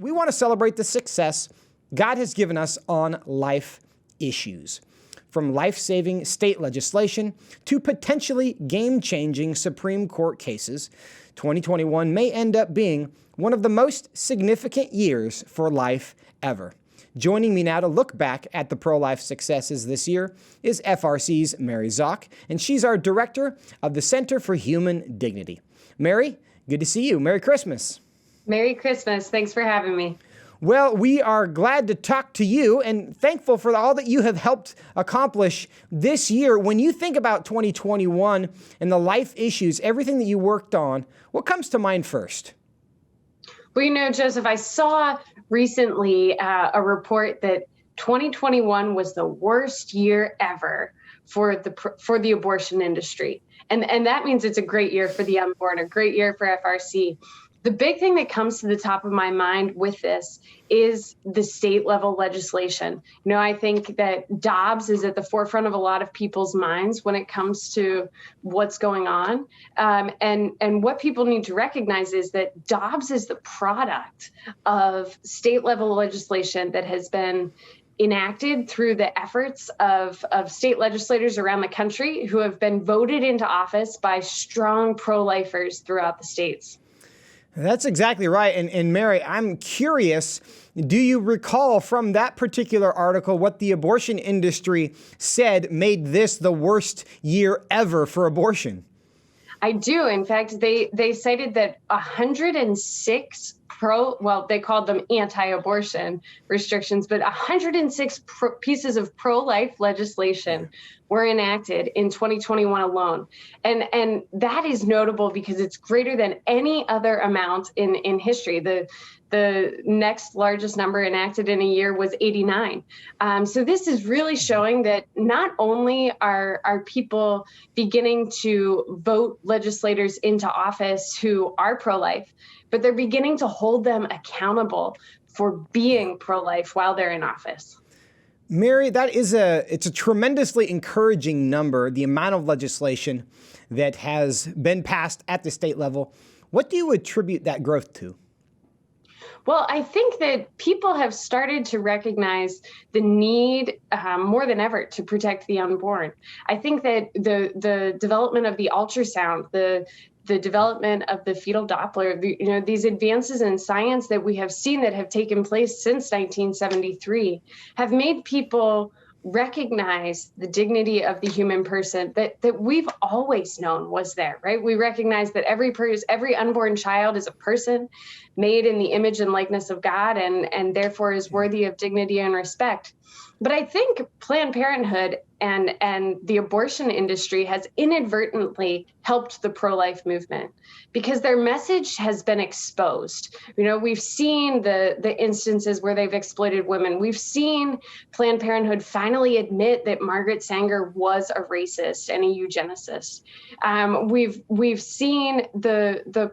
we want to celebrate the success God has given us on life issues. From life-saving state legislation to potentially game-changing Supreme Court cases, 2021 may end up being one of the most significant years for life ever. Joining me now to look back at the pro-life successes this year is FRC's Mary Szoch, and she's our director of the Center for Human Dignity. Mary, good to see you. Merry Christmas. Merry Christmas. Thanks for having me. Well, we are glad to talk to you and thankful for all that you have helped accomplish this year. When you think about 2021 and the life issues, everything that you worked on, what comes to mind first? Well, Joseph, I saw recently a report that 2021 was the worst year ever for the abortion industry. And that means it's a great year for the unborn, a great year for FRC. The big thing that comes to the top of my mind with this is the state level legislation. I think that Dobbs is at the forefront of a lot of people's minds when it comes to what's going on. And what people need to recognize is that Dobbs is the product of state level legislation that has been enacted through the efforts of state legislators around the country who have been voted into office by strong pro-lifers throughout the states. That's exactly right. And Mary, I'm curious, do you recall from that particular article what the abortion industry said made this the worst year ever for abortion? I do. In fact, they cited that 106 they called them anti-abortion restrictions, but 106 pieces of pro-life legislation were enacted in 2021 alone. And that is notable because it's greater than any other amount in history. The next largest number enacted in a year was 89. So this is really showing that not only are people beginning to vote legislators into office who are pro-life, but they're beginning to hold them accountable for being pro-life while they're in office. Mary, it's a tremendously encouraging number, the amount of legislation that has been passed at the state level. What do you attribute that growth to? Well, I think that people have started to recognize the need more than ever to protect the unborn. I think that the development of the ultrasound, the development of the fetal Doppler, these advances in science that we have seen that have taken place since 1973 have made people recognize the dignity of the human person that we've always known was there, right? We recognize that every unborn child is a person made in the image and likeness of God and therefore is worthy of dignity and respect. But I think Planned Parenthood and the abortion industry has inadvertently helped the pro-life movement because their message has been exposed. We've seen the instances where they've exploited women. We've seen Planned Parenthood finally admit that Margaret Sanger was a racist and a eugenicist. We've seen the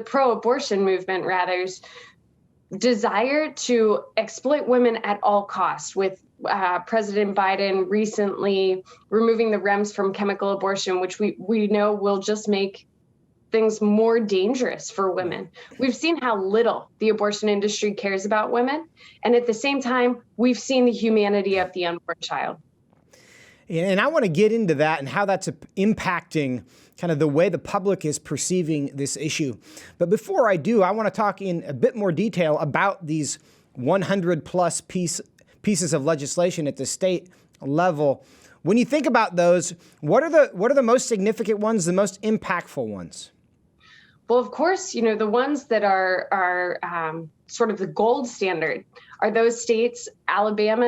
pro-abortion movement desire to exploit women at all costs, with President Biden recently removing the REMS from chemical abortion, which we know will just make things more dangerous for women. We've seen how little the abortion industry cares about women. And at the same time, we've seen the humanity of the unborn child. And I want to get into that and how that's impacting kind of the way the public is perceiving this issue. But before I do, I want to talk in a bit more detail about these 100 plus pieces of legislation at the state level. When you think about those, what are the most significant ones, the most impactful ones? Well, of course, the ones that are sort of the gold standard are those states, Alabama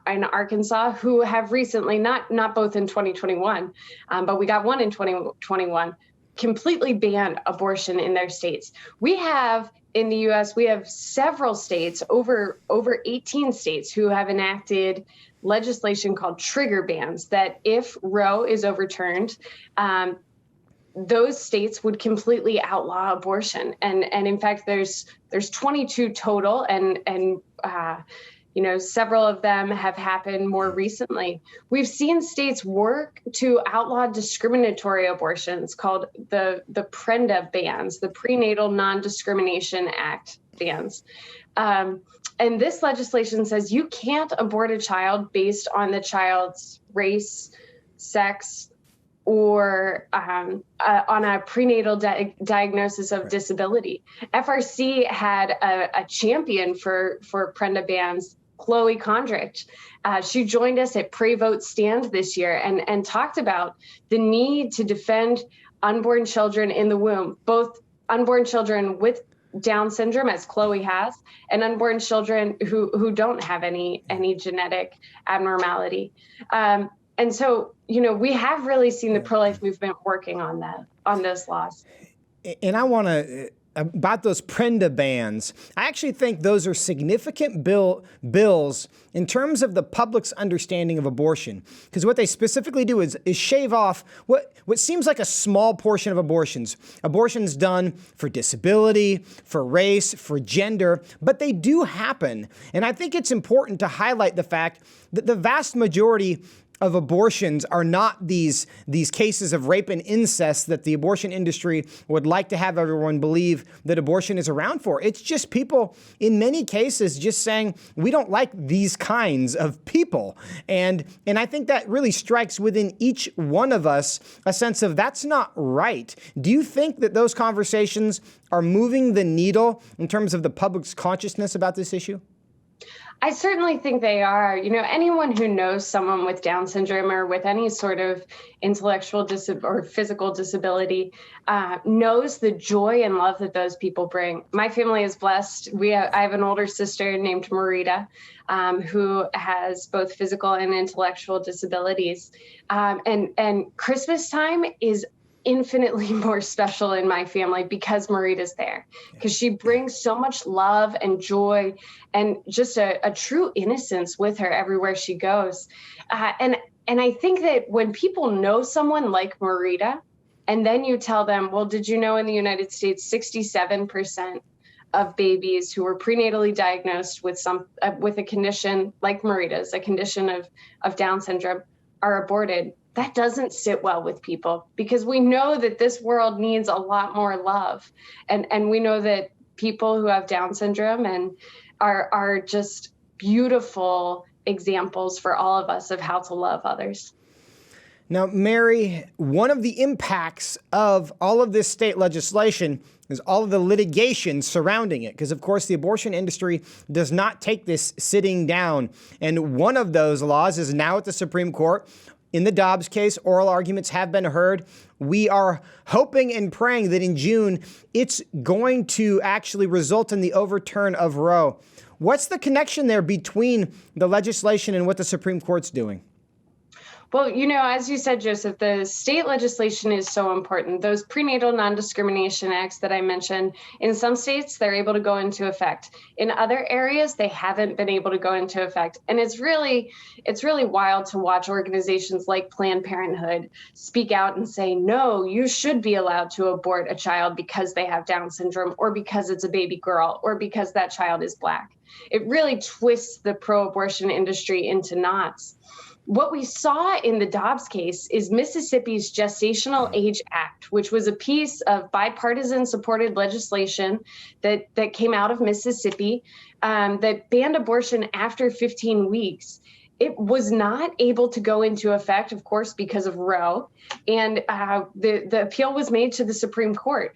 and Arkansas, who have recently, not both in 2021, but we got one in 2021, completely banned abortion in their states. We have in the U.S., we have several states, over 18 states, who have enacted legislation called trigger bans that if Roe is overturned, those states would completely outlaw abortion. And in fact, there's 22 total, and several of them have happened more recently. We've seen states work to outlaw discriminatory abortions called the PRENDA bans, the Prenatal Non-Discrimination Act. bans. And this legislation says you can't abort a child based on the child's race, sex, or on a prenatal diagnosis of disability. FRC had a champion for Prenda bans, Chloe Condrict. She joined us at Pray Vote Stand this year and talked about the need to defend unborn children in the womb, both unborn children with Down syndrome, as Chloe has, and unborn children who don't have any genetic abnormality. And so, we have really seen the pro-life movement working on those laws. And I want to, about those Prenda bans, I actually think those are significant bills in terms of the public's understanding of abortion. Because what they specifically do is shave off what seems like a small portion of abortions. Abortions done for disability, for race, for gender, but they do happen. And I think it's important to highlight the fact that the vast majority of abortions are not these cases of rape and incest that the abortion industry would like to have everyone believe that abortion is around for. It's just people, in many cases, just saying, we don't like these kinds of people. And I think that really strikes within each one of us a sense of that's not right. Do you think that those conversations are moving the needle in terms of the public's consciousness about this issue? I certainly think they are. Anyone who knows someone with Down syndrome or with any sort of intellectual or physical disability knows the joy and love that those people bring. My family is blessed. I have an older sister named Marita who has both physical and intellectual disabilities. And Christmas time is infinitely more special in my family because Marita's there, because she brings so much love and joy and just a true innocence with her everywhere she goes. And I think that when people know someone like Marita, and then you tell them, well, did you know in the United States, 67% of babies who were prenatally diagnosed with a condition like Marita's, a condition of Down syndrome, are aborted? That doesn't sit well with people because we know that this world needs a lot more love. And we know that people who have Down syndrome and are just beautiful examples for all of us of how to love others. Now, Mary, one of the impacts of all of this state legislation is all of the litigation surrounding it. Because, of course, the abortion industry does not take this sitting down. And one of those laws is now at the Supreme Court. In the Dobbs case, oral arguments have been heard. We are hoping and praying that in June, it's going to actually result in the overturn of Roe. What's the connection there between the legislation and what the Supreme Court's doing? Well, as you said, Joseph, the state legislation is so important. Those prenatal non-discrimination acts that I mentioned, in some states, they're able to go into effect. In other areas, they haven't been able to go into effect. And it's really wild to watch organizations like Planned Parenthood speak out and say, no, you should be allowed to abort a child because they have Down syndrome or because it's a baby girl or because that child is Black. It really twists the pro-abortion industry into knots. What we saw in the Dobbs case is Mississippi's Gestational Age Act, which was a piece of bipartisan supported legislation that came out of Mississippi that banned abortion after 15 weeks. It was not able to go into effect, of course, because of Roe, and the appeal was made to the Supreme Court.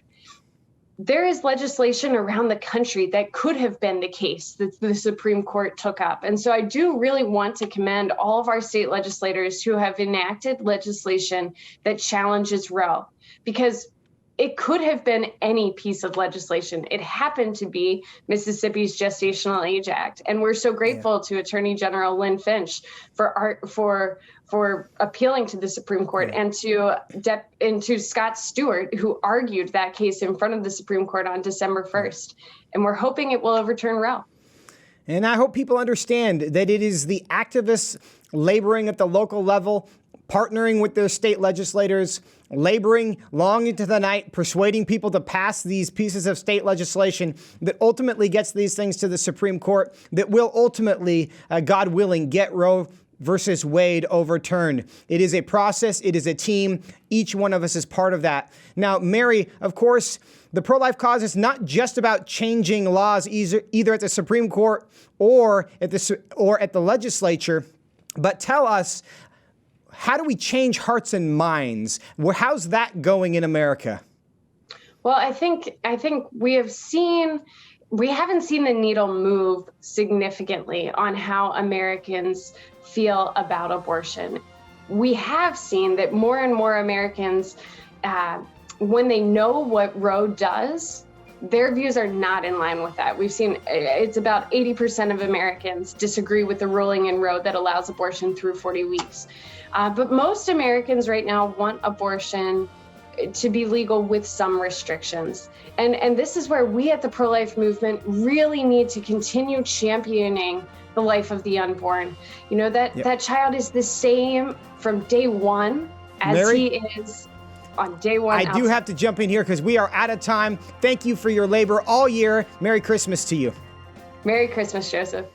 There is legislation around the country that could have been the case that the Supreme Court took up. And so I do really want to commend all of our state legislators who have enacted legislation that challenges Roe, because it could have been any piece of legislation. It happened to be Mississippi's Gestational Age Act. And we're so grateful to Attorney General Lynn Finch for appealing to the Supreme Court and to Scott Stewart, who argued that case in front of the Supreme Court on December 1st. And we're hoping it will overturn Roe. And I hope people understand that it is the activists laboring at the local level, partnering with their state legislators, laboring long into the night, persuading people to pass these pieces of state legislation that ultimately gets these things to the Supreme Court, that will ultimately, God willing, get Roe versus Wade overturned. It is a process. It is a team. Each one of us is part of that. Now, Mary, of course, the pro-life cause is not just about changing laws either at the Supreme Court or at the legislature, but tell us, how do we change hearts and minds? How's that going in America? Well, I think we haven't seen the needle move significantly on how Americans feel about abortion. We have seen that more and more Americans, when they know what Roe does, their views are not in line with that. We've seen it's about 80% of Americans disagree with the ruling in Roe that allows abortion through 40 weeks. But most Americans right now want abortion to be legal with some restrictions. And this is where we at the pro-life movement really need to continue championing the life of the unborn. You know, that child is the same from day one as Mary, he is on day one. I do have to jump in here because we are out of time. Thank you for your labor all year. Merry Christmas to you. Merry Christmas, Joseph.